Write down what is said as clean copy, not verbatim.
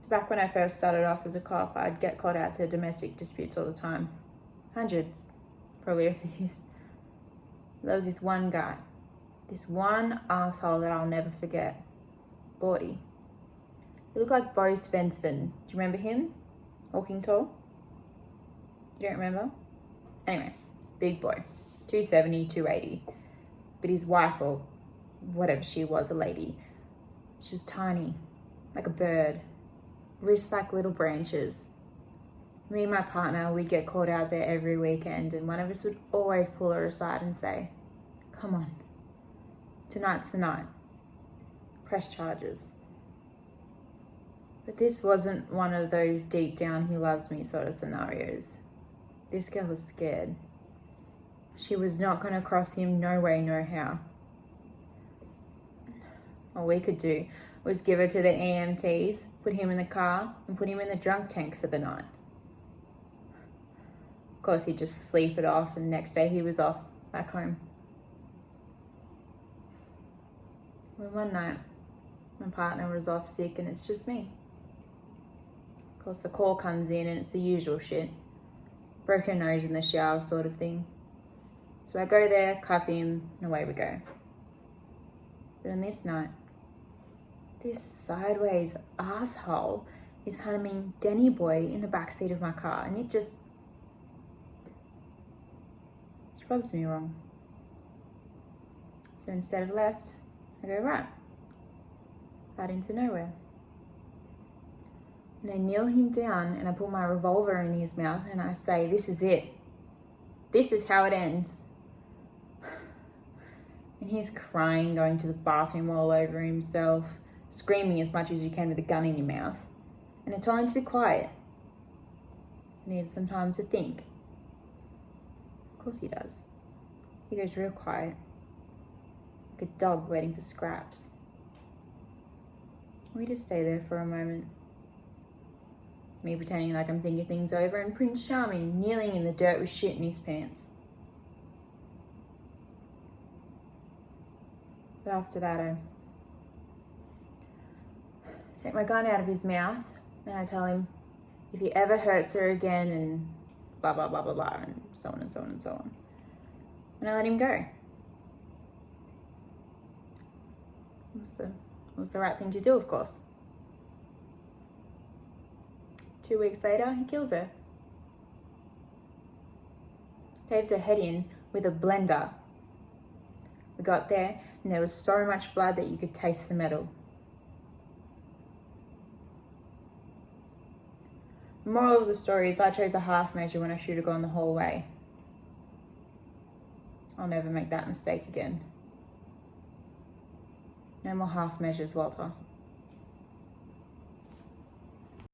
So back when I first started off as a cop, I'd get called out to domestic disputes all the time. Hundreds, probably over the years. There was this one guy, this one asshole that I'll never forget. Gordy. He looked like Bo Svensson. Do you remember him? Walking tall? You don't remember? Anyway, big boy. 270, 280. But his wife, or whatever she was, a lady, she was tiny, like a bird. Wrists like little branches. Me and my partner, we'd get called out there every weekend, and one of us would always pull her aside and say, "Come on, tonight's the night. Press charges." But this wasn't one of those deep down he loves me sort of scenarios. This girl was scared. She was not going to cross him no way, no how. All we could do was give her to the EMTs, put him in the car, and put him in the drunk tank for the night. Of course, he'd just sleep it off, and the next day he was off back home. Well, one night, my partner was off sick and it's just me. Of course, the call comes in and it's the usual shit. Broke her nose in the shower sort of thing. So I go there, cuff him, and away we go. But on this night, this sideways asshole is humming Danny Boy in the backseat of my car, and it rubs me wrong. So instead of left, I go right, out into nowhere. And I kneel him down and I put my revolver in his mouth and I say, "This is it. This is how it ends." And he's crying, going to the bathroom all over himself, screaming as much as you can with a gun in your mouth. And I told him to be quiet. I needed some time to think. Of course he does. He goes real quiet, like a dog waiting for scraps. We just stay there for a moment. Me pretending like I'm thinking things over, and Prince Charming kneeling in the dirt with shit in his pants. But after that, I take my gun out of his mouth and I tell him if he ever hurts her again, and blah, blah, blah, blah, blah, and so on and so on and so on. And I let him go. It was the right thing to do, of course. 2 weeks later, he kills her. Caves her head in with a blender. We got there and there was so much blood that you could taste the metal. The moral of the story is I chose a half measure when I should have gone the whole way. I'll never make that mistake again. No more half measures, Walter.